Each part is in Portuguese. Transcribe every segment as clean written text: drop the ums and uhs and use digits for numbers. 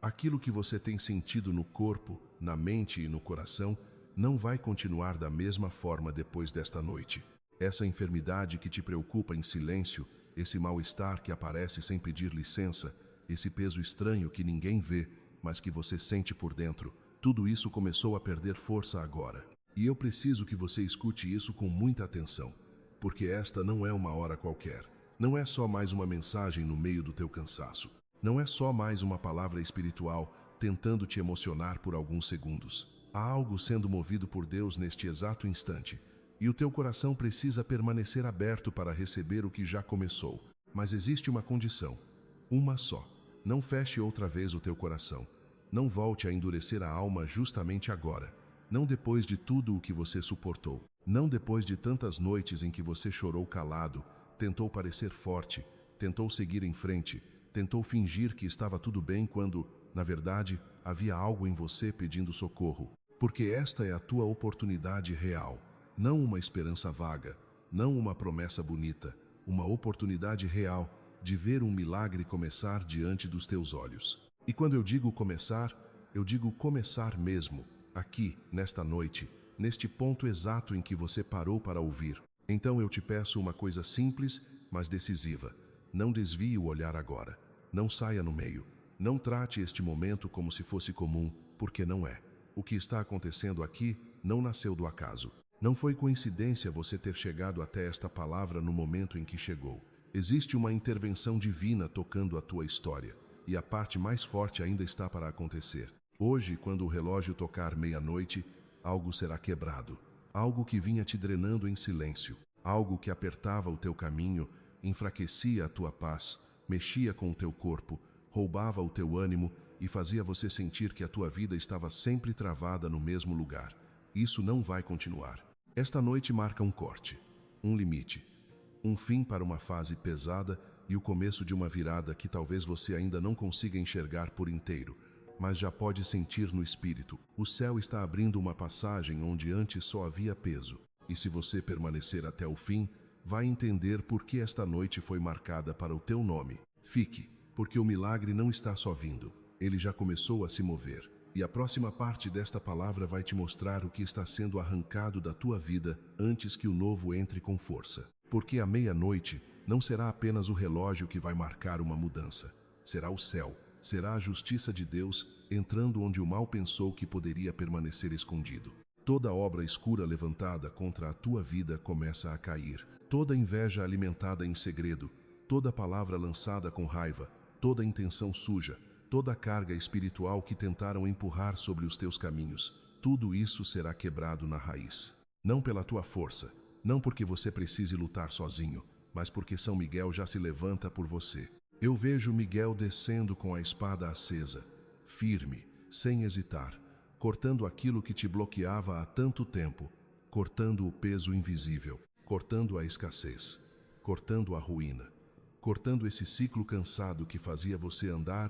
Aquilo que você tem sentido no corpo, na mente e no coração não vai continuar da mesma forma depois desta noite. Essa enfermidade que te preocupa em silêncio, esse mal-estar que aparece sem pedir licença, esse peso estranho que ninguém vê, mas que você sente por dentro, tudo isso começou a perder força agora. E eu preciso que você escute isso com muita atenção, porque esta não é uma hora qualquer. Não é só mais uma mensagem no meio do teu cansaço. Não é só mais uma palavra espiritual tentando te emocionar por alguns segundos. Há algo sendo movido por Deus neste exato instante, e o teu coração precisa permanecer aberto para receber o que já começou. Mas existe uma condição, uma só. Não feche outra vez o teu coração. Não volte a endurecer a alma justamente agora. Não depois de tudo o que você suportou. Não depois de tantas noites em que você chorou calado, tentou parecer forte, tentou seguir em frente, tentou fingir que estava tudo bem quando, na verdade, havia algo em você pedindo socorro. Porque esta é a tua oportunidade real, não uma esperança vaga, não uma promessa bonita, uma oportunidade real de ver um milagre começar diante dos teus olhos. E quando eu digo começar mesmo, aqui, nesta noite, neste ponto exato em que você parou para ouvir. Então eu te peço uma coisa simples, mas decisiva. Não desvie o olhar agora. Não saia no meio. Não trate este momento como se fosse comum, porque não é. O que está acontecendo aqui não nasceu do acaso. Não foi coincidência você ter chegado até esta palavra no momento em que chegou. Existe uma intervenção divina tocando a tua história, e a parte mais forte ainda está para acontecer. Hoje, quando o relógio tocar meia-noite, algo será quebrado. Algo que vinha te drenando em silêncio. Algo que apertava o teu caminho, enfraquecia a tua paz, mexia com o teu corpo, roubava o teu ânimo e fazia você sentir que a tua vida estava sempre travada no mesmo lugar. Isso não vai continuar. Esta noite marca um corte, um limite, um fim para uma fase pesada e o começo de uma virada que talvez você ainda não consiga enxergar por inteiro, mas já pode sentir no espírito. O céu está abrindo uma passagem onde antes só havia peso. E se você permanecer até o fim, vai entender por que esta noite foi marcada para o teu nome. Fique, porque o milagre não está só vindo. Ele já começou a se mover. E a próxima parte desta palavra vai te mostrar o que está sendo arrancado da tua vida antes que o novo entre com força. Porque a meia-noite não será apenas o relógio que vai marcar uma mudança. Será o céu, será a justiça de Deus entrando onde o mal pensou que poderia permanecer escondido. Toda obra escura levantada contra a tua vida começa a cair. Toda inveja alimentada em segredo, toda palavra lançada com raiva, toda intenção suja, toda carga espiritual que tentaram empurrar sobre os teus caminhos, tudo isso será quebrado na raiz. Não pela tua força, não porque você precise lutar sozinho, mas porque São Miguel já se levanta por você. Eu vejo Miguel descendo com a espada acesa, firme, sem hesitar, cortando aquilo que te bloqueava há tanto tempo, cortando o peso invisível, cortando a escassez, cortando a ruína, cortando esse ciclo cansado que fazia você andar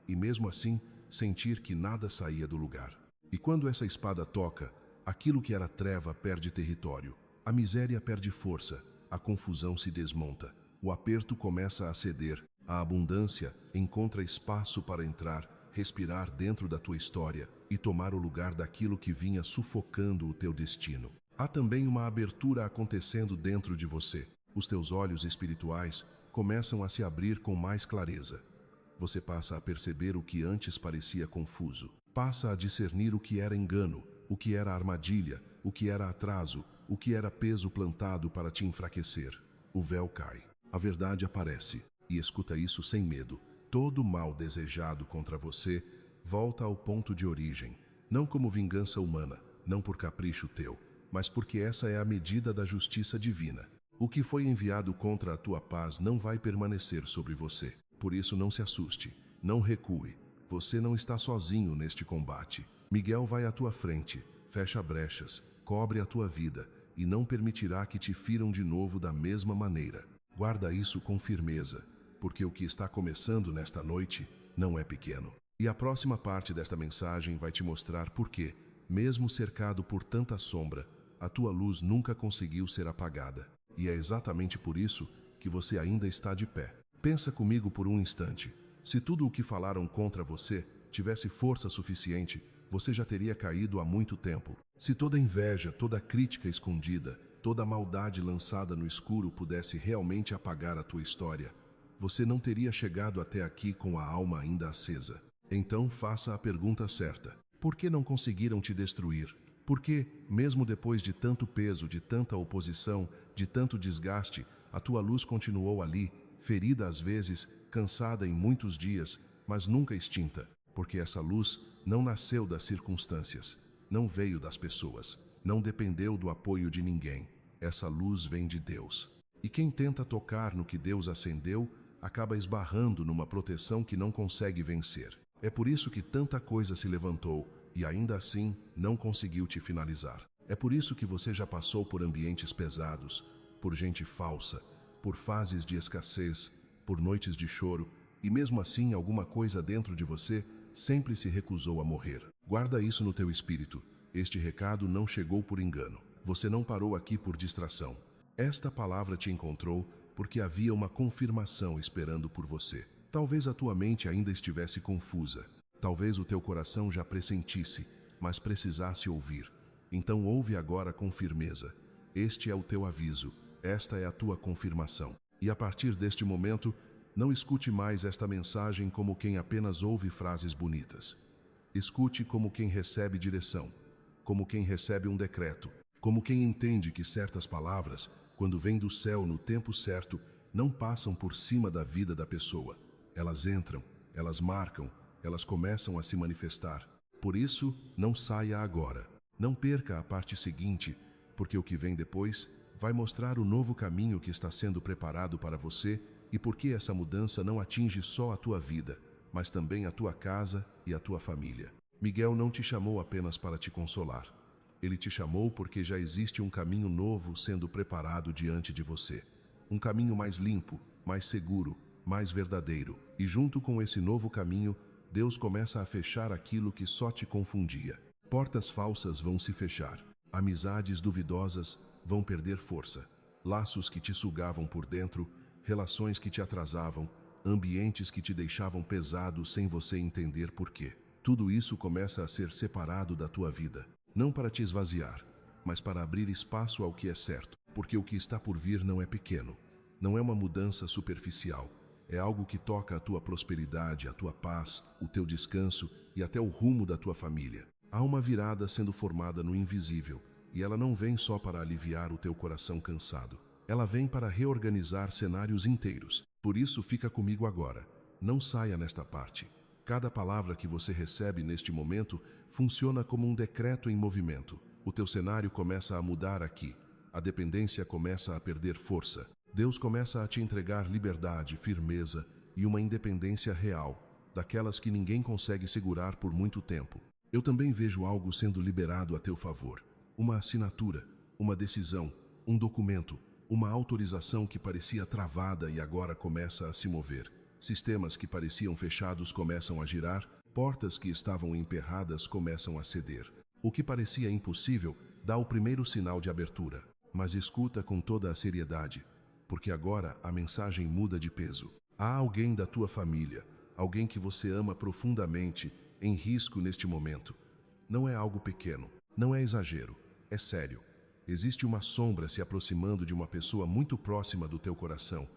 e mesmo assim sentir que nada saía do lugar. E quando essa espada toca, aquilo que era treva perde território, a miséria perde força, a confusão se desmonta, o aperto começa a ceder, a abundância encontra espaço para entrar, respirar dentro da tua história e tomar o lugar daquilo que vinha sufocando o teu destino. Há também uma abertura acontecendo dentro de você. Os teus olhos espirituais começam a se abrir com mais clareza. Você passa a perceber o que antes parecia confuso. Passa a discernir o que era engano, o que era armadilha, o que era atraso, o que era peso plantado para te enfraquecer. O véu cai. A verdade aparece. E escuta isso sem medo. Todo mal desejado contra você volta ao ponto de origem. Não como vingança humana, não por capricho teu, mas porque essa é a medida da justiça divina. O que foi enviado contra a tua paz não vai permanecer sobre você. Por isso não se assuste, não recue. Você não está sozinho neste combate. Miguel vai à tua frente, fecha brechas, cobre a tua vida e não permitirá que te firam de novo da mesma maneira. Guarda isso com firmeza, porque o que está começando nesta noite não é pequeno. E a próxima parte desta mensagem vai te mostrar por que, mesmo cercado por tanta sombra, a tua luz nunca conseguiu ser apagada. E é exatamente por isso que você ainda está de pé. Pensa comigo por um instante. Se tudo o que falaram contra você tivesse força suficiente, você já teria caído há muito tempo. Se toda inveja, toda crítica escondida, toda maldade lançada no escuro pudesse realmente apagar a tua história, você não teria chegado até aqui com a alma ainda acesa. Então faça a pergunta certa. Por que não conseguiram te destruir? Por que, mesmo depois de tanto peso, de tanta oposição, de tanto desgaste, a tua luz continuou ali, ferida às vezes, cansada em muitos dias, mas nunca extinta? Porque essa luz não nasceu das circunstâncias, não veio das pessoas, não dependeu do apoio de ninguém. Essa luz vem de Deus. E quem tenta tocar no que Deus acendeu, acaba esbarrando numa proteção que não consegue vencer. É por isso que tanta coisa se levantou e ainda assim não conseguiu te finalizar. É por isso que você já passou por ambientes pesados, por gente falsa, por fases de escassez, por noites de choro, e mesmo assim alguma coisa dentro de você sempre se recusou a morrer. Guarda isso no teu espírito. Este recado não chegou por engano. Você não parou aqui por distração. Esta palavra te encontrou porque havia uma confirmação esperando por você. Talvez a tua mente ainda estivesse confusa. Talvez o teu coração já pressentisse, mas precisasse ouvir. Então ouve agora com firmeza. Este é o teu aviso. Esta é a tua confirmação. E a partir deste momento, não escute mais esta mensagem como quem apenas ouve frases bonitas. Escute como quem recebe direção, como quem recebe um decreto, como quem entende que certas palavras, quando vêm do céu no tempo certo, não passam por cima da vida da pessoa. Elas entram, elas marcam, elas começam a se manifestar. Por isso, não saia agora. Não perca a parte seguinte, porque o que vem depois vai mostrar o novo caminho que está sendo preparado para você e porque essa mudança não atinge só a tua vida, mas também a tua casa e a tua família. Miguel não te chamou apenas para te consolar. Ele te chamou porque já existe um caminho novo sendo preparado diante de você. Um caminho mais limpo, mais seguro, mais verdadeiro. E junto com esse novo caminho, Deus começa a fechar aquilo que só te confundia. Portas falsas vão se fechar. Amizades duvidosas vão perder força. Laços que te sugavam por dentro, relações que te atrasavam, ambientes que te deixavam pesado sem você entender por quê. Tudo isso começa a ser separado da tua vida. Não para te esvaziar, mas para abrir espaço ao que é certo, porque o que está por vir não é pequeno, não é uma mudança superficial, é algo que toca a tua prosperidade, a tua paz, o teu descanso e até o rumo da tua família. Há uma virada sendo formada no invisível, e ela não vem só para aliviar o teu coração cansado, ela vem para reorganizar cenários inteiros. Por isso fica comigo agora, não saia nesta parte. Cada palavra que você recebe neste momento funciona como um decreto em movimento. O teu cenário começa a mudar aqui. A dependência começa a perder força. Deus começa a te entregar liberdade, firmeza e uma independência real, daquelas que ninguém consegue segurar por muito tempo. Eu também vejo algo sendo liberado a teu favor. Uma assinatura, uma decisão, um documento, uma autorização que parecia travada e agora começa a se mover. Sistemas que pareciam fechados começam a girar, portas que estavam emperradas começam a ceder. O que parecia impossível dá o primeiro sinal de abertura. Mas escuta com toda a seriedade, porque agora a mensagem muda de peso. Há alguém da tua família, alguém que você ama profundamente, em risco neste momento. Não é algo pequeno, não é exagero, é sério. Existe uma sombra se aproximando de uma pessoa muito próxima do teu coração,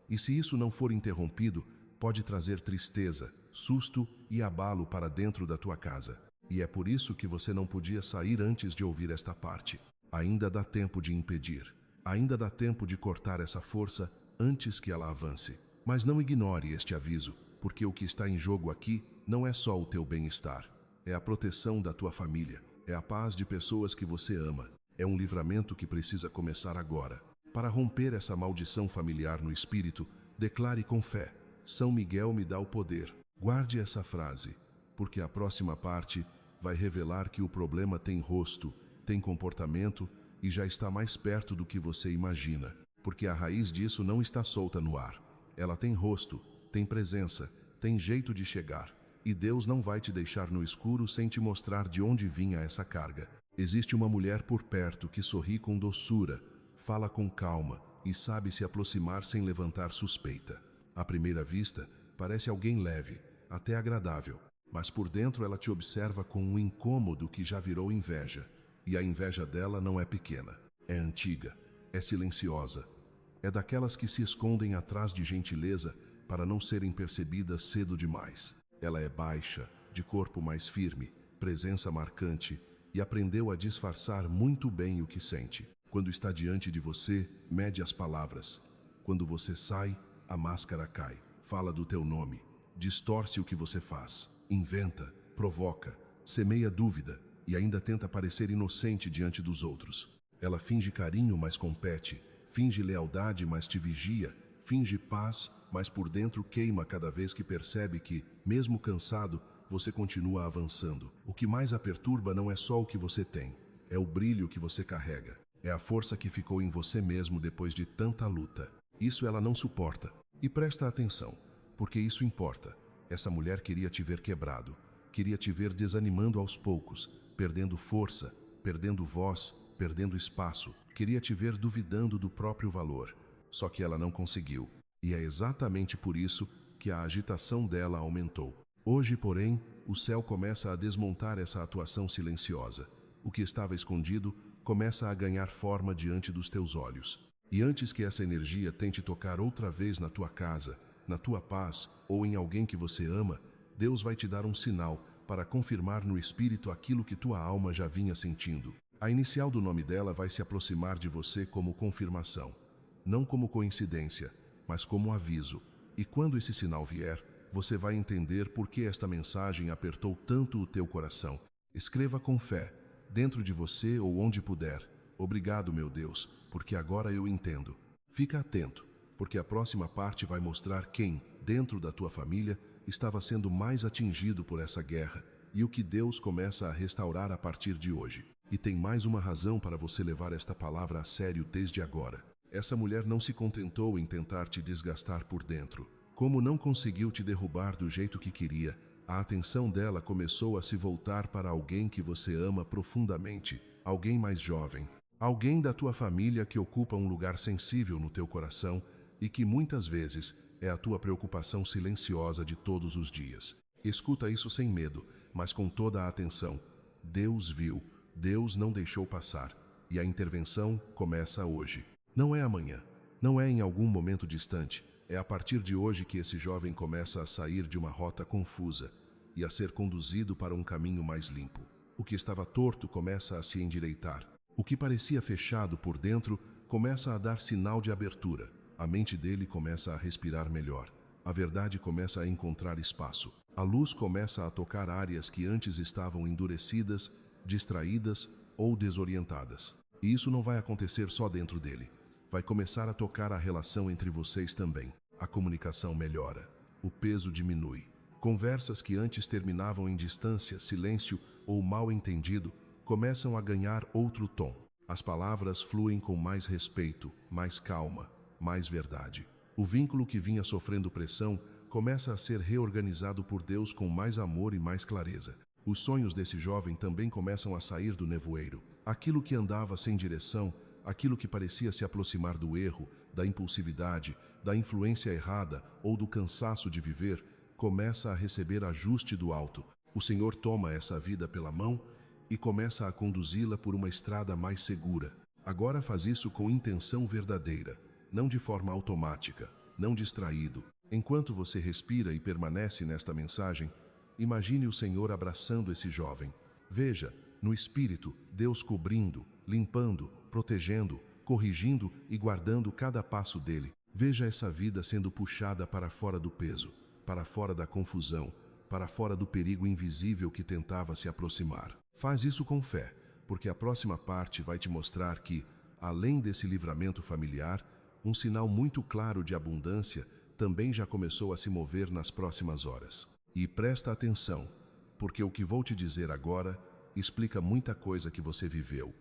e se isso não for interrompido, pode trazer tristeza, susto e abalo para dentro da tua casa. E é por isso que você não podia sair antes de ouvir esta parte. Ainda dá tempo de impedir. Ainda dá tempo de cortar essa força antes que ela avance. Mas não ignore este aviso, porque o que está em jogo aqui não é só o teu bem-estar. É a proteção da tua família. É a paz de pessoas que você ama. É um livramento que precisa começar agora. Para romper essa maldição familiar no espírito, declare com fé: São Miguel me dá o poder. Guarde essa frase, porque a próxima parte vai revelar que o problema tem rosto, tem comportamento e já está mais perto do que você imagina. Porque a raiz disso não está solta no ar. Ela tem rosto, tem presença, tem jeito de chegar. E Deus não vai te deixar no escuro sem te mostrar de onde vinha essa carga. Existe uma mulher por perto que sorri com doçura, fala com calma e sabe se aproximar sem levantar suspeita. À primeira vista, parece alguém leve, até agradável, mas por dentro ela te observa com um incômodo que já virou inveja. E a inveja dela não é pequena, é antiga, é silenciosa. É daquelas que se escondem atrás de gentileza para não serem percebidas cedo demais. Ela é baixa, de corpo mais firme, presença marcante e aprendeu a disfarçar muito bem o que sente. Quando está diante de você, mede as palavras. Quando você sai, a máscara cai. Fala do teu nome, distorce o que você faz, inventa, provoca, semeia dúvida e ainda tenta parecer inocente diante dos outros. Ela finge carinho, mas compete, finge lealdade, mas te vigia, finge paz, mas por dentro queima cada vez que percebe que, mesmo cansado, você continua avançando. O que mais a perturba não é só o que você tem, é o brilho que você carrega. É a força que ficou em você mesmo depois de tanta luta. Isso ela não suporta. E presta atenção, porque isso importa. Essa mulher queria te ver quebrado, queria te ver desanimando aos poucos, perdendo força, perdendo voz, perdendo espaço. Queria te ver duvidando do próprio valor. Só que ela não conseguiu. E é exatamente por isso que a agitação dela aumentou. Hoje, porém, o céu começa a desmontar essa atuação silenciosa. O que estava escondido começa a ganhar forma diante dos teus olhos. E antes que essa energia tente tocar outra vez na tua casa, na tua paz ou em alguém que você ama, Deus vai te dar um sinal para confirmar no espírito aquilo que tua alma já vinha sentindo. A inicial do nome dela vai se aproximar de você como confirmação, não como coincidência, mas como aviso. E quando esse sinal vier, você vai entender por que esta mensagem apertou tanto o teu coração. Escreva com fé, dentro de você ou onde puder. Obrigado, meu Deus, porque agora eu entendo. Fica atento, porque a próxima parte vai mostrar quem, dentro da tua família, estava sendo mais atingido por essa guerra e o que Deus começa a restaurar a partir de hoje. E tem mais uma razão para você levar esta palavra a sério desde agora. Essa mulher não se contentou em tentar te desgastar por dentro. Como não conseguiu te derrubar do jeito que queria, a atenção dela começou a se voltar para alguém que você ama profundamente, alguém mais jovem, alguém da tua família que ocupa um lugar sensível no teu coração e que muitas vezes é a tua preocupação silenciosa de todos os dias. Escuta isso sem medo, mas com toda a atenção. Deus viu, Deus não deixou passar, e a intervenção começa hoje. Não é amanhã, não é em algum momento distante, é a partir de hoje que esse jovem começa a sair de uma rota confusa e a ser conduzido para um caminho mais limpo. O que estava torto começa a se endireitar. O que parecia fechado por dentro começa a dar sinal de abertura. A mente dele começa a respirar melhor. A verdade começa a encontrar espaço. A luz começa a tocar áreas que antes estavam endurecidas, distraídas ou desorientadas. E isso não vai acontecer só dentro dele. Vai começar a tocar a relação entre vocês também. A comunicação melhora. O peso diminui. Conversas que antes terminavam em distância, silêncio ou mal-entendido começam a ganhar outro tom. As palavras fluem com mais respeito, mais calma, mais verdade. O vínculo que vinha sofrendo pressão começa a ser reorganizado por Deus com mais amor e mais clareza. Os sonhos desse jovem também começam a sair do nevoeiro. Aquilo que andava sem direção, aquilo que parecia se aproximar do erro, da impulsividade, da influência errada ou do cansaço de viver, começa a receber ajuste do alto. O Senhor toma essa vida pela mão e começa a conduzi-la por uma estrada mais segura. Agora faz isso com intenção verdadeira, não de forma automática, não distraído. Enquanto você respira e permanece nesta mensagem, imagine o Senhor abraçando esse jovem. Veja, no espírito, Deus cobrindo, limpando, protegendo, corrigindo e guardando cada passo dele. Veja essa vida sendo puxada para fora do peso, para fora da confusão, para fora do perigo invisível que tentava se aproximar. Faz isso com fé, porque a próxima parte vai te mostrar que, além desse livramento familiar, um sinal muito claro de abundância também já começou a se mover nas próximas horas. E presta atenção, porque o que vou te dizer agora explica muita coisa que você viveu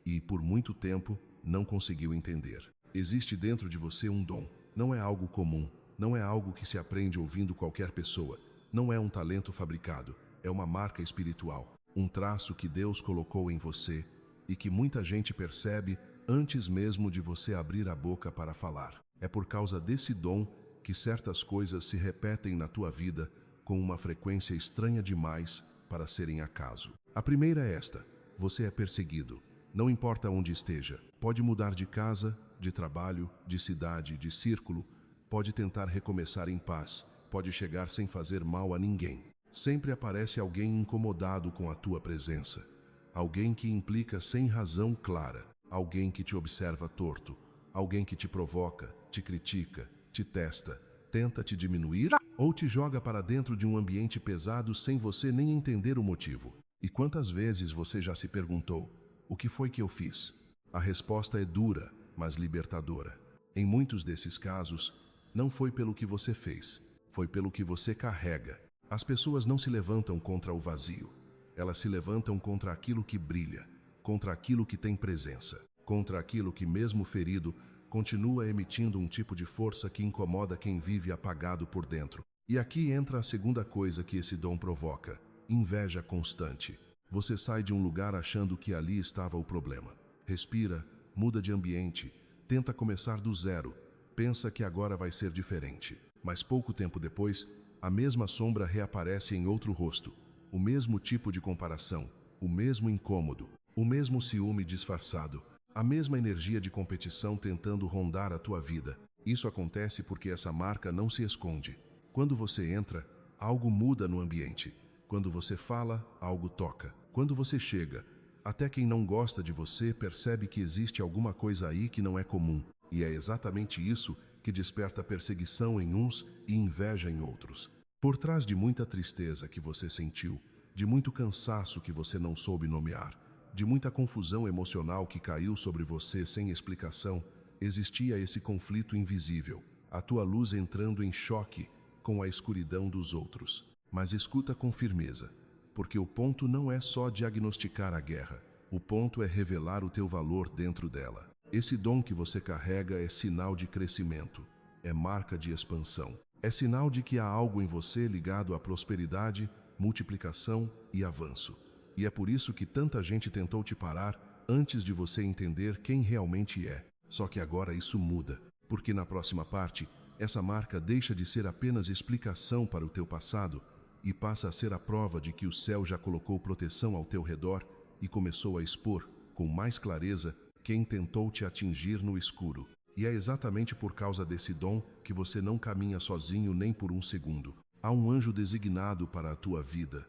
e, por muito tempo, não conseguiu entender. Existe dentro de você um dom. Não é algo comum, não é algo que se aprende ouvindo qualquer pessoa, não é um talento fabricado, é uma marca espiritual, um traço que Deus colocou em você e que muita gente percebe antes mesmo de você abrir a boca para falar. É por causa desse dom que certas coisas se repetem na tua vida com uma frequência estranha demais para serem acaso. A primeira é esta: você é perseguido. Não importa onde esteja. Pode mudar de casa, de trabalho, de cidade, de círculo. Pode tentar recomeçar em paz. Pode chegar sem fazer mal a ninguém. Sempre aparece alguém incomodado com a tua presença. Alguém que implica sem razão clara. Alguém que te observa torto. Alguém que te provoca, te critica, te testa, tenta te diminuir ou te joga para dentro de um ambiente pesado sem você nem entender o motivo. E quantas vezes você já se perguntou: o que foi que eu fiz? A resposta é dura, mas libertadora. Em muitos desses casos, não foi pelo que você fez, foi pelo que você carrega. As pessoas não se levantam contra o vazio. Elas se levantam contra aquilo que brilha, contra aquilo que tem presença, contra aquilo que, mesmo ferido, continua emitindo um tipo de força que incomoda quem vive apagado por dentro. E aqui entra a segunda coisa que esse dom provoca: inveja constante. Você sai de um lugar achando que ali estava o problema. Respira, muda de ambiente, tenta começar do zero, pensa que agora vai ser diferente. Mas pouco tempo depois, a mesma sombra reaparece em outro rosto. O mesmo tipo de comparação, o mesmo incômodo, o mesmo ciúme disfarçado, a mesma energia de competição tentando rondar a tua vida. Isso acontece porque essa marca não se esconde. Quando você entra, algo muda no ambiente. Quando você fala, algo toca. Quando você chega, até quem não gosta de você percebe que existe alguma coisa aí que não é comum. E é exatamente isso que desperta perseguição em uns e inveja em outros. Por trás de muita tristeza que você sentiu, de muito cansaço que você não soube nomear, de muita confusão emocional que caiu sobre você sem explicação, existia esse conflito invisível, a tua luz entrando em choque com a escuridão dos outros. Mas escuta com firmeza, porque o ponto não é só diagnosticar a guerra, o ponto é revelar o teu valor dentro dela. Esse dom que você carrega é sinal de crescimento, é marca de expansão, é sinal de que há algo em você ligado à prosperidade, multiplicação e avanço. E é por isso que tanta gente tentou te parar antes de você entender quem realmente é. Só que agora isso muda, porque na próxima parte, essa marca deixa de ser apenas explicação para o teu passado e passa a ser a prova de que o céu já colocou proteção ao teu redor e começou a expor, com mais clareza, quem tentou te atingir no escuro. E é exatamente por causa desse dom que você não caminha sozinho nem por um segundo. Há um anjo designado para a tua vida,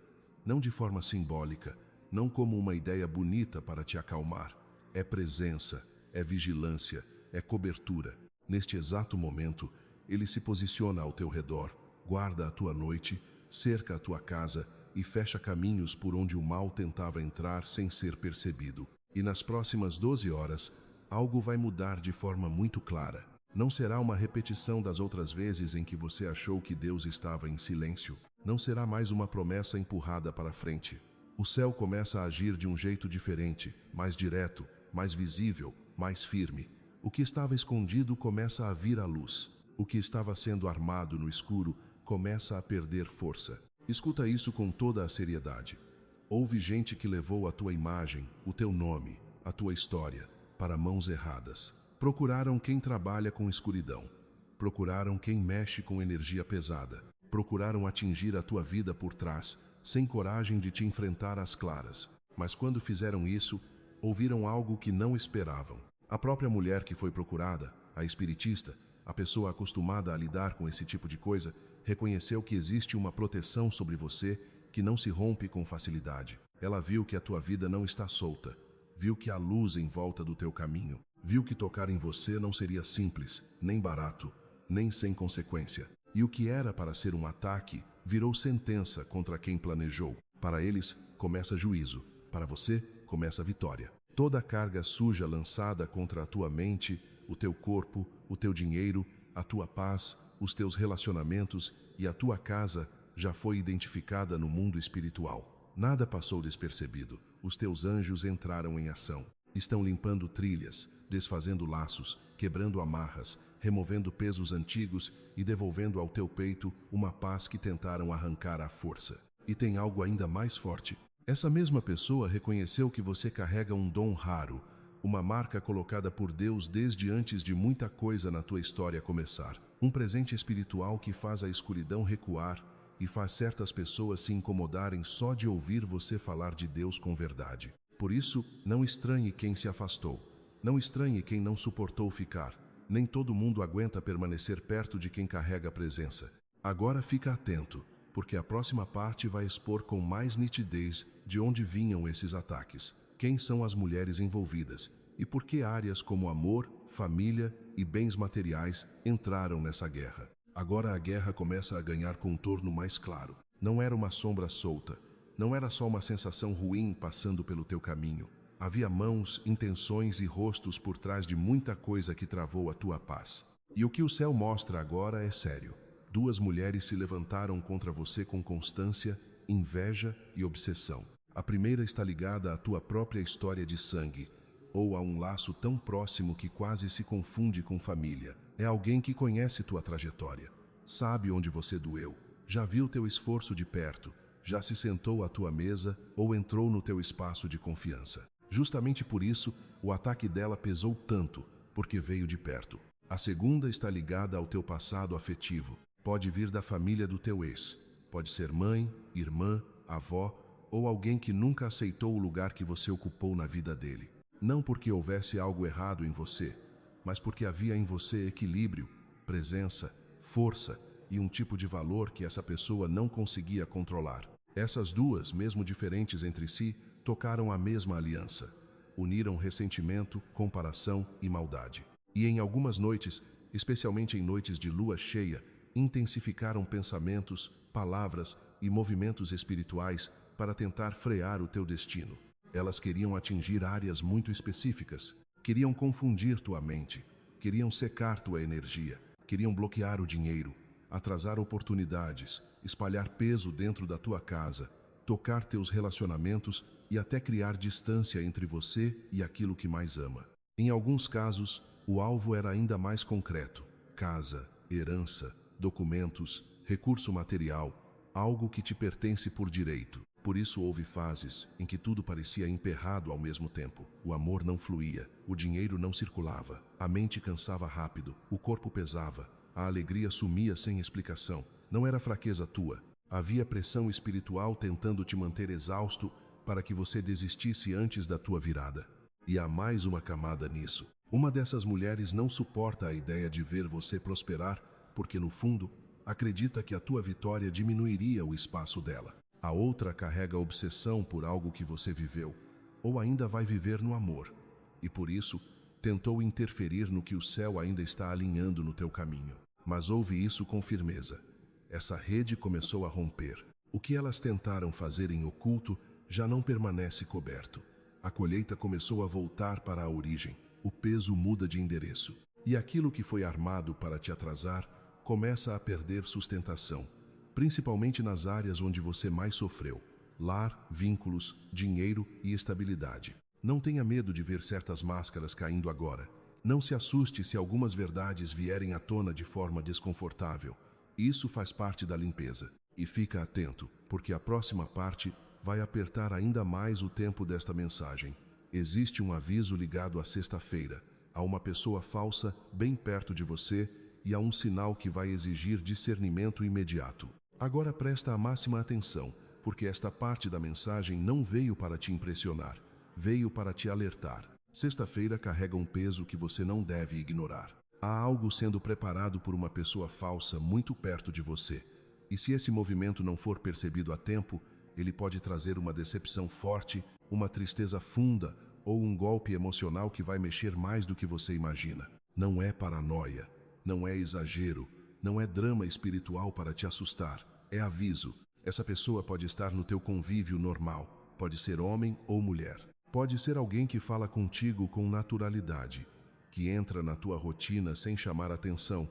não de forma simbólica, não como uma ideia bonita para te acalmar. É presença, é vigilância, é cobertura. Neste exato momento, ele se posiciona ao teu redor, guarda a tua noite, cerca a tua casa e fecha caminhos por onde o mal tentava entrar sem ser percebido. E nas próximas 12 horas, algo vai mudar de forma muito clara. Não será uma repetição das outras vezes em que você achou que Deus estava em silêncio. Não será mais uma promessa empurrada para frente. O céu começa a agir de um jeito diferente, mais direto, mais visível, mais firme. O que estava escondido começa a vir à luz. O que estava sendo armado no escuro começa a perder força. Escuta isso com toda a seriedade. Houve gente que levou a tua imagem, o teu nome, a tua história, para mãos erradas. Procuraram quem trabalha com escuridão. Procuraram quem mexe com energia pesada. Procuraram atingir a tua vida por trás, sem coragem de te enfrentar às claras. Mas quando fizeram isso, ouviram algo que não esperavam. A própria mulher que foi procurada, a espiritista, a pessoa acostumada a lidar com esse tipo de coisa, reconheceu que existe uma proteção sobre você que não se rompe com facilidade. Ela viu que a tua vida não está solta, viu que há luz em volta do teu caminho, viu que tocar em você não seria simples, nem barato, nem sem consequência. E o que era para ser um ataque, virou sentença contra quem planejou. Para eles, começa juízo. Para você, começa vitória. Toda a carga suja lançada contra a tua mente, o teu corpo, o teu dinheiro, a tua paz, os teus relacionamentos e a tua casa já foi identificada no mundo espiritual. Nada passou despercebido. Os teus anjos entraram em ação. Estão limpando trilhas, desfazendo laços, quebrando amarras, removendo pesos antigos e devolvendo ao teu peito uma paz que tentaram arrancar à força. E tem algo ainda mais forte. Essa mesma pessoa reconheceu que você carrega um dom raro, uma marca colocada por Deus desde antes de muita coisa na tua história começar. Um presente espiritual que faz a escuridão recuar e faz certas pessoas se incomodarem só de ouvir você falar de Deus com verdade. Por isso, não estranhe quem se afastou. Não estranhe quem não suportou ficar. Nem todo mundo aguenta permanecer perto de quem carrega a presença. Agora fica atento, porque a próxima parte vai expor com mais nitidez de onde vinham esses ataques, quem são as mulheres envolvidas e por que áreas como amor, família e bens materiais entraram nessa guerra. Agora a guerra começa a ganhar contorno mais claro. Não era uma sombra solta, não era só uma sensação ruim passando pelo teu caminho. Havia mãos, intenções e rostos por trás de muita coisa que travou a tua paz. E o que o céu mostra agora é sério. 2 mulheres se levantaram contra você com constância, inveja e obsessão. A primeira está ligada à tua própria história de sangue, ou a um laço tão próximo que quase se confunde com família. É alguém que conhece tua trajetória, sabe onde você doeu, já viu teu esforço de perto, já se sentou à tua mesa ou entrou no teu espaço de confiança. Justamente por isso, o ataque dela pesou tanto, porque veio de perto. A segunda está ligada ao teu passado afetivo. Pode vir da família do teu ex. Pode ser mãe, irmã, avó ou alguém que nunca aceitou o lugar que você ocupou na vida dele. Não porque houvesse algo errado em você, mas porque havia em você equilíbrio, presença, força e um tipo de valor que essa pessoa não conseguia controlar. Essas duas, mesmo diferentes entre si, tocaram a mesma aliança. Uniram ressentimento, comparação e maldade. E em algumas noites, especialmente em noites de lua cheia, intensificaram pensamentos, palavras e movimentos espirituais para tentar frear o teu destino. Elas queriam atingir áreas muito específicas, queriam confundir tua mente, queriam secar tua energia, queriam bloquear o dinheiro, atrasar oportunidades, espalhar peso dentro da tua casa, tocar teus relacionamentos e até criar distância entre você e aquilo que mais ama. Em alguns casos, o alvo era ainda mais concreto: casa, herança, documentos, recurso material, algo que te pertence por direito. Por isso houve fases em que tudo parecia emperrado ao mesmo tempo. O amor não fluía, o dinheiro não circulava, a mente cansava rápido, o corpo pesava, a alegria sumia sem explicação. Não era fraqueza tua, havia pressão espiritual tentando te manter exausto para que você desistisse antes da tua virada. E há mais uma camada nisso. Uma dessas mulheres não suporta a ideia de ver você prosperar, porque no fundo, acredita que a tua vitória diminuiria o espaço dela. A outra carrega obsessão por algo que você viveu, ou ainda vai viver no amor, e por isso tentou interferir no que o céu ainda está alinhando no teu caminho. Mas ouve isso com firmeza. Essa rede começou a romper. O que elas tentaram fazer em oculto já não permanece coberto. A colheita começou a voltar para a origem. O peso muda de endereço. E aquilo que foi armado para te atrasar começa a perder sustentação, principalmente nas áreas onde você mais sofreu: lar, vínculos, dinheiro e estabilidade. Não tenha medo de ver certas máscaras caindo agora. Não se assuste se algumas verdades vierem à tona de forma desconfortável. Isso faz parte da limpeza. E fica atento, porque a próxima parte vai apertar ainda mais o tempo desta mensagem. Existe um aviso ligado à sexta-feira, a uma pessoa falsa bem perto de você e a um sinal que vai exigir discernimento imediato. Agora presta a máxima atenção, porque esta parte da mensagem não veio para te impressionar, veio para te alertar. Sexta-feira carrega um peso que você não deve ignorar. Há algo sendo preparado por uma pessoa falsa muito perto de você. E se esse movimento não for percebido a tempo, ele pode trazer uma decepção forte, uma tristeza funda ou um golpe emocional que vai mexer mais do que você imagina. Não é paranoia, não é exagero, não é drama espiritual para te assustar. É aviso. Essa pessoa pode estar no teu convívio normal, pode ser homem ou mulher. Pode ser alguém que fala contigo com naturalidade, que entra na tua rotina sem chamar atenção,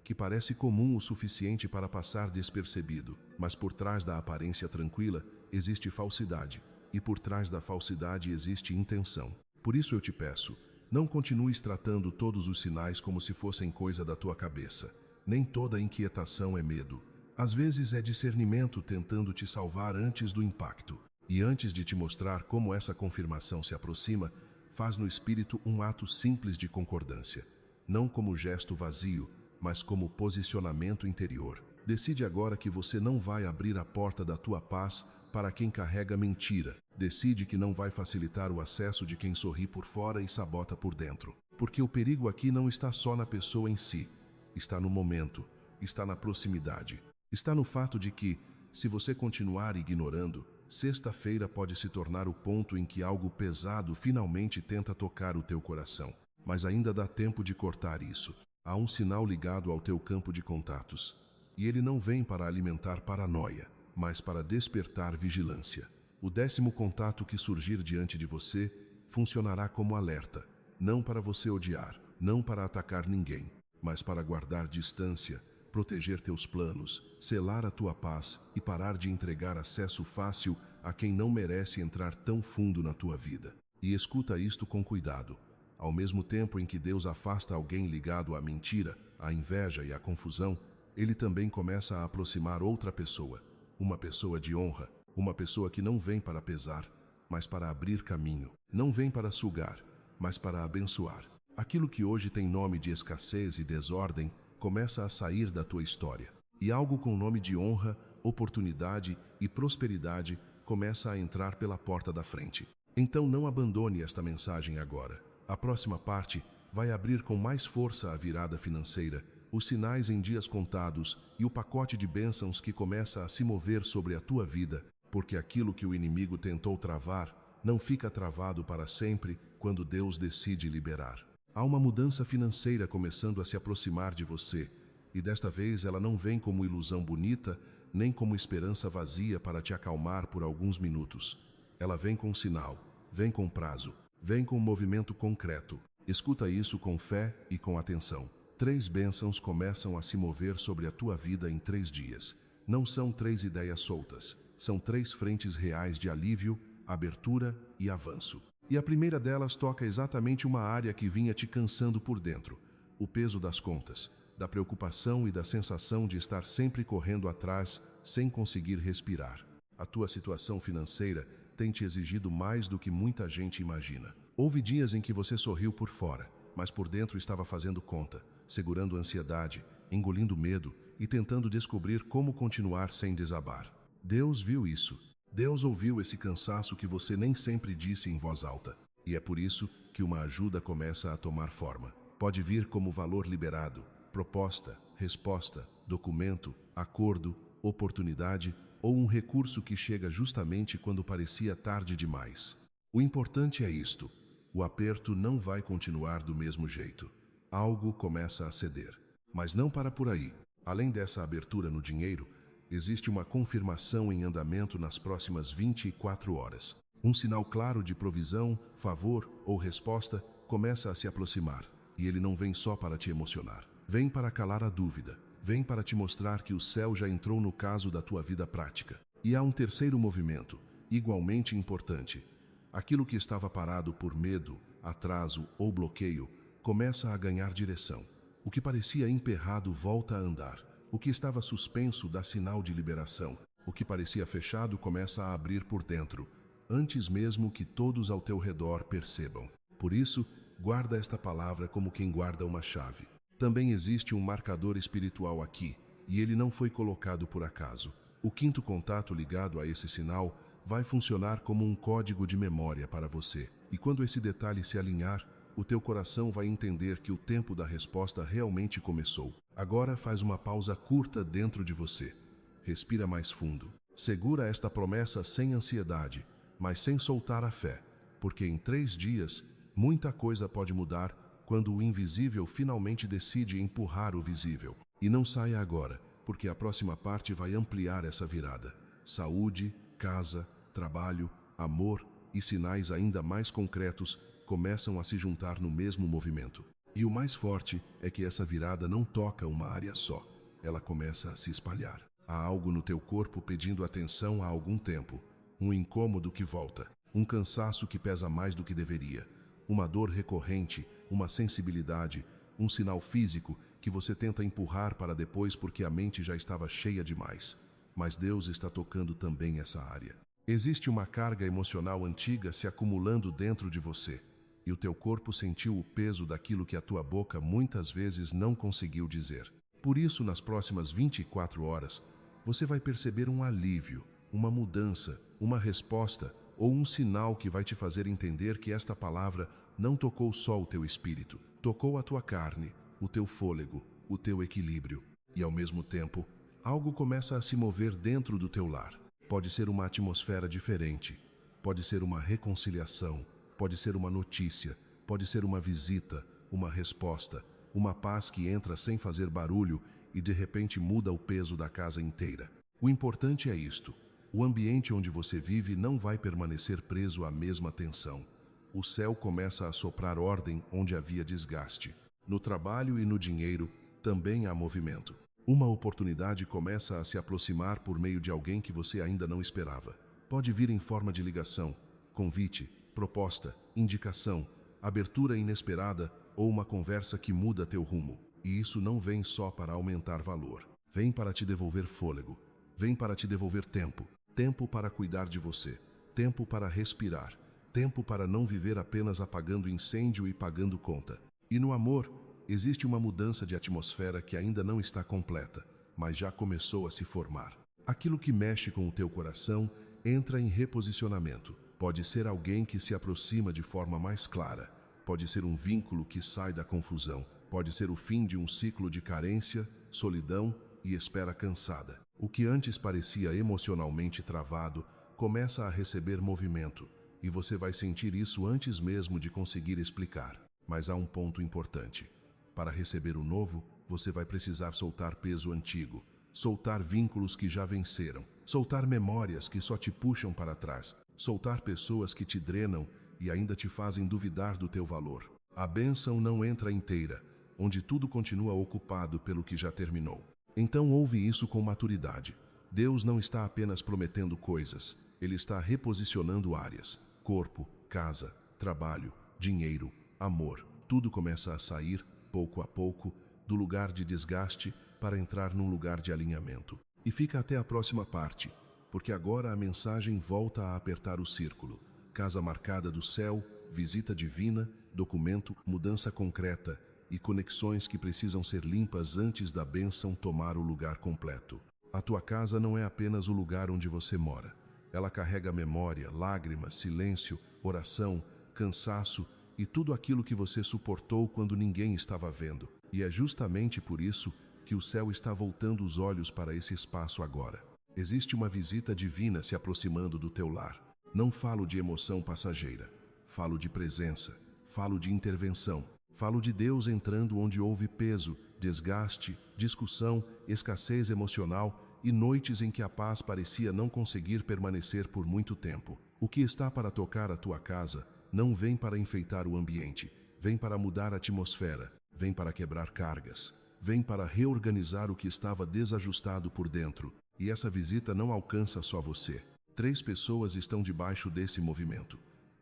que parece comum o suficiente para passar despercebido, mas por trás da aparência tranquila existe falsidade, e por trás da falsidade existe intenção. Por isso eu te peço, não continues tratando todos os sinais como se fossem coisa da tua cabeça. Nem toda inquietação é medo. Às vezes é discernimento tentando te salvar antes do impacto. E antes de te mostrar como essa confirmação se aproxima, faz no espírito um ato simples de concordância, não como gesto vazio, mas como posicionamento interior. Decide agora que você não vai abrir a porta da tua paz para quem carrega mentira. Decide que não vai facilitar o acesso de quem sorri por fora e sabota por dentro. Porque o perigo aqui não está só na pessoa em si, está no momento, está na proximidade, está no fato de que, se você continuar ignorando, sexta-feira pode se tornar o ponto em que algo pesado finalmente tenta tocar o teu coração. Mas ainda dá tempo de cortar isso. Há um sinal ligado ao teu campo de contatos. E ele não vem para alimentar paranoia, mas para despertar vigilância. O 10º contato que surgir diante de você funcionará como alerta, não para você odiar, não para atacar ninguém, mas para guardar distância, proteger teus planos, selar a tua paz e parar de entregar acesso fácil a quem não merece entrar tão fundo na tua vida. E escuta isto com cuidado. Ao mesmo tempo em que Deus afasta alguém ligado à mentira, à inveja e à confusão, Ele também começa a aproximar outra pessoa, uma pessoa de honra, uma pessoa que não vem para pesar, mas para abrir caminho, não vem para sugar, mas para abençoar. Aquilo que hoje tem nome de escassez e desordem começa a sair da tua história, e algo com nome de honra, oportunidade e prosperidade começa a entrar pela porta da frente. Então não abandone esta mensagem agora. A próxima parte vai abrir com mais força a virada financeira, os sinais em dias contados e o pacote de bênçãos que começa a se mover sobre a tua vida, porque aquilo que o inimigo tentou travar não fica travado para sempre quando Deus decide liberar. Há uma mudança financeira começando a se aproximar de você, e desta vez ela não vem como ilusão bonita, nem como esperança vazia para te acalmar por alguns minutos. Ela vem com sinal, vem com prazo, vem com movimento concreto. Escuta isso com fé e com atenção. 3 bênçãos começam a se mover sobre a tua vida em 3 dias. Não são 3 ideias soltas, são 3 frentes reais de alívio, abertura e avanço. E a primeira delas toca exatamente uma área que vinha te cansando por dentro: o peso das contas, da preocupação e da sensação de estar sempre correndo atrás sem conseguir respirar. A tua situação financeira tem te exigido mais do que muita gente imagina. Houve dias em que você sorriu por fora, mas por dentro estava fazendo conta, segurando ansiedade, engolindo medo e tentando descobrir como continuar sem desabar. Deus viu isso. Deus ouviu esse cansaço que você nem sempre disse em voz alta. E é por isso que uma ajuda começa a tomar forma. Pode vir como valor liberado, proposta, resposta, documento, acordo, oportunidade ou um recurso que chega justamente quando parecia tarde demais. O importante é isto: o aperto não vai continuar do mesmo jeito. Algo começa a ceder. Mas não para por aí. Além dessa abertura no dinheiro, existe uma confirmação em andamento nas próximas 24 horas. Um sinal claro de provisão, favor ou resposta começa a se aproximar. E ele não vem só para te emocionar. Vem para calar a dúvida. Vem para te mostrar que o céu já entrou no caso da tua vida prática. E há um terceiro movimento, igualmente importante. Aquilo que estava parado por medo, atraso ou bloqueio, começa a ganhar direção. O que parecia emperrado volta a andar. O que estava suspenso dá sinal de liberação. O que parecia fechado começa a abrir por dentro, antes mesmo que todos ao teu redor percebam. Por isso, guarda esta palavra como quem guarda uma chave. Também existe um marcador espiritual aqui, e ele não foi colocado por acaso. O 5º contato ligado a esse sinal vai funcionar como um código de memória para você. E quando esse detalhe se alinhar, o teu coração vai entender que o tempo da resposta realmente começou. Agora faz uma pausa curta dentro de você. Respira mais fundo. Segura esta promessa sem ansiedade, mas sem soltar a fé, porque em 3 dias, muita coisa pode mudar quando o invisível finalmente decide empurrar o visível. E não saia agora, porque a próxima parte vai ampliar essa virada. Saúde, casa, trabalho, amor e sinais ainda mais concretos começam a se juntar no mesmo movimento. E o mais forte é que essa virada não toca uma área só. Ela começa a se espalhar. Há algo no teu corpo pedindo atenção há algum tempo. Um incômodo que volta. Um cansaço que pesa mais do que deveria. Uma dor recorrente, uma sensibilidade, um sinal físico que você tenta empurrar para depois porque a mente já estava cheia demais. Mas Deus está tocando também essa área. Existe uma carga emocional antiga se acumulando dentro de você. e o teu corpo sentiu o peso daquilo que a tua boca muitas vezes não conseguiu dizer. Por isso, nas próximas 24 horas, você vai perceber um alívio, uma mudança, uma resposta ou um sinal que vai te fazer entender que esta palavra não tocou só o teu espírito, tocou a tua carne, o teu fôlego, o teu equilíbrio. E ao mesmo tempo, algo começa a se mover dentro do teu lar. Pode ser uma atmosfera diferente, pode ser uma reconciliação, pode ser uma notícia, pode ser uma visita, uma resposta, uma paz que entra sem fazer barulho e de repente muda o peso da casa inteira. O importante é isto: o ambiente onde você vive não vai permanecer preso à mesma tensão. O céu começa a soprar ordem onde havia desgaste. No trabalho e no dinheiro também há movimento. Uma oportunidade começa a se aproximar por meio de alguém que você ainda não esperava. Pode vir em forma de ligação, convite, proposta, indicação, abertura inesperada ou uma conversa que muda teu rumo. E isso não vem só para aumentar valor. Vem para te devolver fôlego. Vem para te devolver tempo. Tempo para cuidar de você. Tempo para respirar. Tempo para não viver apenas apagando incêndio e pagando conta. E no amor, existe uma mudança de atmosfera que ainda não está completa, mas já começou a se formar. Aquilo que mexe com o teu coração entra em reposicionamento. Pode ser alguém que se aproxima de forma mais clara. Pode ser um vínculo que sai da confusão. Pode ser o fim de um ciclo de carência, solidão e espera cansada. O que antes parecia emocionalmente travado começa a receber movimento, e você vai sentir isso antes mesmo de conseguir explicar. Mas há um ponto importante. Para receber o novo, você vai precisar soltar peso antigo, soltar vínculos que já venceram, soltar memórias que só te puxam para trás, soltar pessoas que te drenam e ainda te fazem duvidar do teu valor. A bênção não entra inteira, onde tudo continua ocupado pelo que já terminou. Então ouve isso com maturidade. Deus não está apenas prometendo coisas, Ele está reposicionando áreas. Corpo, casa, trabalho, dinheiro, amor. Tudo começa a sair, pouco a pouco, do lugar de desgaste para entrar num lugar de alinhamento. E fica até a próxima parte, porque agora a mensagem volta a apertar o círculo. Casa marcada do céu, visita divina, documento, mudança concreta e conexões que precisam ser limpas antes da bênção tomar o lugar completo. A tua casa não é apenas o lugar onde você mora. Ela carrega memória, lágrimas, silêncio, oração, cansaço e tudo aquilo que você suportou quando ninguém estava vendo. E é justamente por isso que o céu está voltando os olhos para esse espaço agora. Existe uma visita divina se aproximando do teu lar. Não falo de emoção passageira. Falo de presença. Falo de intervenção. Falo de Deus entrando onde houve peso, desgaste, discussão, escassez emocional e noites em que a paz parecia não conseguir permanecer por muito tempo. O que está para tocar a tua casa não vem para enfeitar o ambiente, vem para mudar a atmosfera, vem para quebrar cargas, vem para reorganizar o que estava desajustado por dentro. E essa visita não alcança só você. 3 pessoas estão debaixo desse movimento.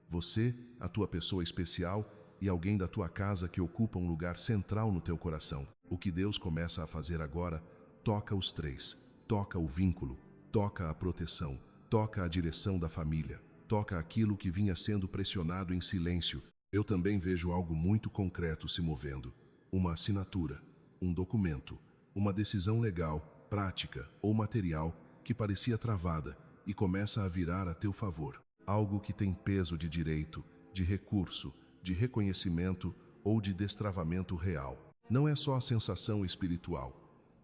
Você, a tua pessoa especial e alguém da tua casa que ocupa um lugar central no teu coração. O que Deus começa a fazer agora, toca os 3. Toca o vínculo, toca a proteção, toca a direção da família, toca aquilo que vinha sendo pressionado em silêncio. Eu também vejo algo muito concreto se movendo. Uma assinatura, um documento, uma decisão legal, prática ou material que parecia travada e começa a virar a teu favor. Algo que tem peso de direito, de recurso, de reconhecimento ou de destravamento real. Não é só a sensação espiritual.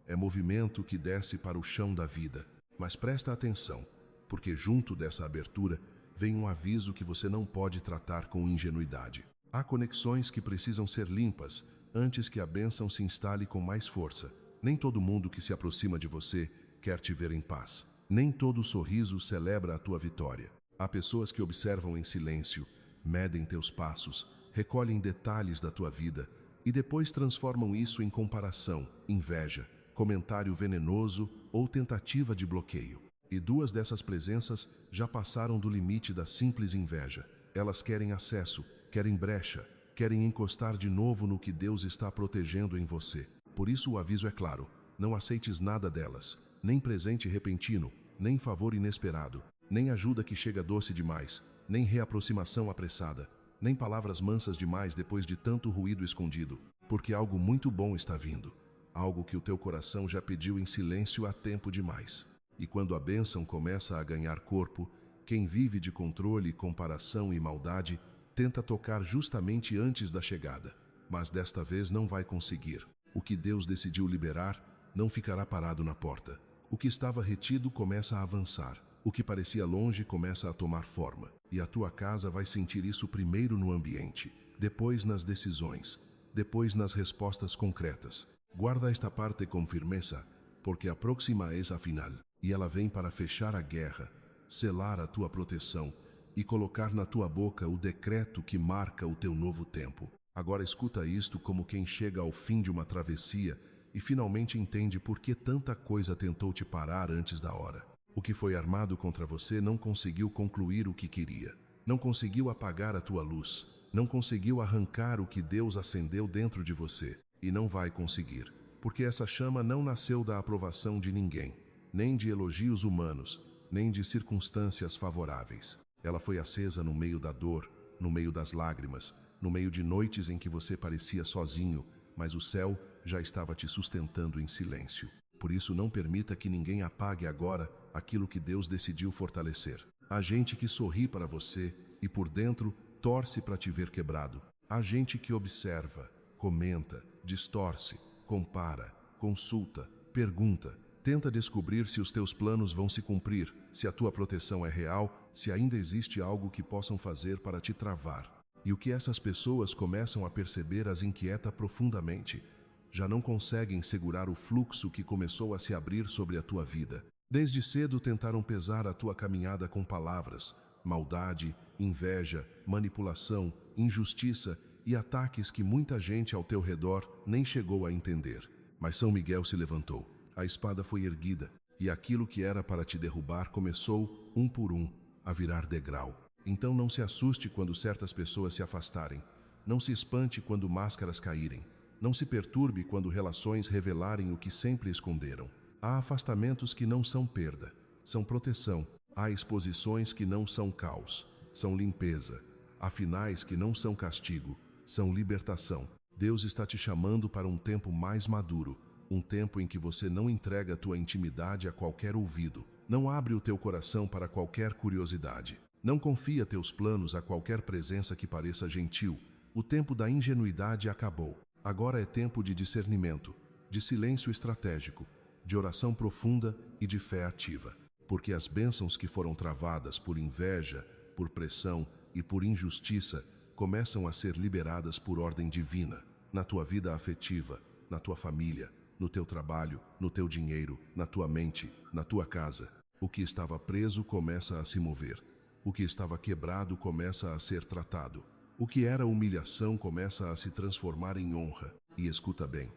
É movimento que desce para o chão da vida. Mas presta atenção, porque junto dessa abertura vem um aviso que você não pode tratar com ingenuidade. Há conexões que precisam ser limpas antes que a bênção se instale com mais força. Nem todo mundo que se aproxima de você quer te ver em paz. Nem todo sorriso celebra a tua vitória. Há pessoas que observam em silêncio, medem teus passos, recolhem detalhes da tua vida e depois transformam isso em comparação, inveja, comentário venenoso ou tentativa de bloqueio. E 2 dessas presenças já passaram do limite da simples inveja. Elas querem acesso, querem brecha, querem encostar de novo no que Deus está protegendo em você. Por isso o aviso é claro: não aceites nada delas, nem presente repentino, nem favor inesperado, nem ajuda que chega doce demais, nem reaproximação apressada. nem palavras mansas demais depois de tanto ruído escondido, porque algo muito bom está vindo, algo que o teu coração já pediu em silêncio há tempo demais. E quando a bênção começa a ganhar corpo, quem vive de controle, comparação e maldade tenta tocar justamente antes da chegada, mas desta vez não vai conseguir. O que Deus decidiu liberar não ficará parado na porta. O que estava retido começa a avançar. O que parecia longe começa a tomar forma. E a tua casa vai sentir isso primeiro no ambiente, depois nas decisões, depois nas respostas concretas. Guarda esta parte com firmeza, porque a próxima é a final. E ela vem para fechar a guerra, selar a tua proteção e colocar na tua boca o decreto que marca o teu novo tempo. Agora escuta isto como quem chega ao fim de uma travessia e finalmente entende por que tanta coisa tentou te parar antes da hora. O que foi armado contra você não conseguiu concluir o que queria. Não conseguiu apagar a tua luz. Não conseguiu arrancar o que Deus acendeu dentro de você. E não vai conseguir, porque essa chama não nasceu da aprovação de ninguém, nem de elogios humanos, nem de circunstâncias favoráveis. Ela foi acesa no meio da dor, no meio das lágrimas, no meio de noites em que você parecia sozinho, mas o céu já estava te sustentando em silêncio. Por isso, não permita que ninguém apague agora aquilo que Deus decidiu fortalecer. Há gente que sorri para você e por dentro torce para te ver quebrado. Há gente que observa, comenta, distorce, compara, consulta, pergunta, tenta descobrir se os teus planos vão se cumprir, se a tua proteção é real, se ainda existe algo que possam fazer para te travar. E o que essas pessoas começam a perceber as inquieta profundamente. Já não conseguem segurar o fluxo que começou a se abrir sobre a tua vida. Desde cedo tentaram pesar a tua caminhada com palavras, maldade, inveja, manipulação, injustiça e ataques que muita gente ao teu redor nem chegou a entender. Mas São Miguel se levantou, a espada foi erguida, e aquilo que era para te derrubar começou, um por um, a virar degrau. Então não se assuste quando certas pessoas se afastarem, não se espante quando máscaras caírem, não se perturbe quando relações revelarem o que sempre esconderam. Há afastamentos que não são perda, são proteção. Há exposições que não são caos, são limpeza. Há finais que não são castigo, são libertação. Deus está te chamando para um tempo mais maduro, um tempo em que você não entrega a tua intimidade a qualquer ouvido, não abre o teu coração para qualquer curiosidade, não confia teus planos a qualquer presença que pareça gentil. O tempo da ingenuidade acabou. Agora é tempo de discernimento, de silêncio estratégico, de oração profunda e de fé ativa. Porque as bênçãos que foram travadas por inveja, por pressão e por injustiça começam a ser liberadas por ordem divina, na tua vida afetiva, na tua família, no teu trabalho, no teu dinheiro, na tua mente, na tua casa. O que estava preso começa a se mover. O que estava quebrado começa a ser tratado. O que era humilhação começa a se transformar em honra. E escuta bem,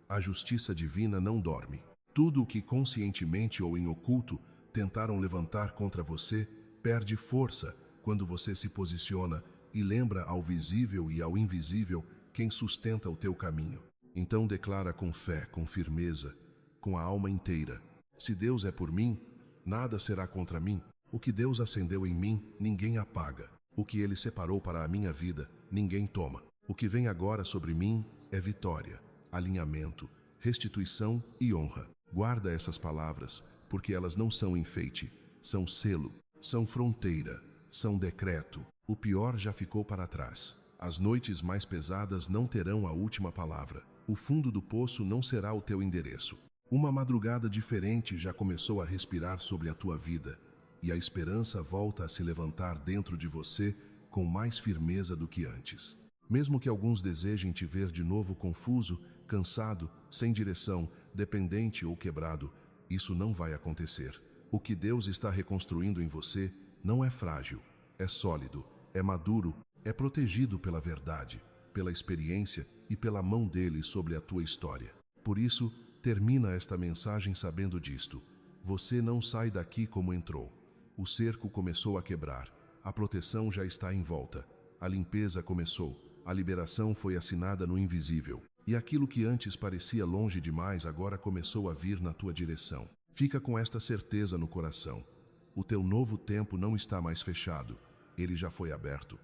a justiça divina não dorme. Tudo o que conscientemente ou em oculto tentaram levantar contra você perde força quando você se posiciona e lembra ao visível e ao invisível quem sustenta o teu caminho. Então declara com fé, com firmeza, com a alma inteira: se Deus é por mim, nada será contra mim. O que Deus acendeu em mim, ninguém apaga. O que Ele separou para a minha vida, ninguém toma. O que vem agora sobre mim é vitória, alinhamento, restituição e honra. Guarda essas palavras, porque elas não são enfeite, são selo, são fronteira, são decreto. O pior já ficou para trás. As noites mais pesadas não terão a última palavra. O fundo do poço não será o teu endereço. Uma madrugada diferente já começou a respirar sobre a tua vida, e a esperança volta a se levantar dentro de você com mais firmeza do que antes. Mesmo que alguns desejem te ver de novo confuso, cansado, sem direção, dependente ou quebrado, isso não vai acontecer. O que Deus está reconstruindo em você não é frágil, é sólido, é maduro, é protegido pela verdade, pela experiência e pela mão dele sobre a tua história. Por isso, termina esta mensagem sabendo disto: você não sai daqui como entrou. O cerco começou a quebrar, a proteção já está em volta, a limpeza começou, a liberação foi assinada no invisível, e aquilo que antes parecia longe demais agora começou a vir na tua direção. Fica com esta certeza no coração: o teu novo tempo não está mais fechado, ele já foi aberto.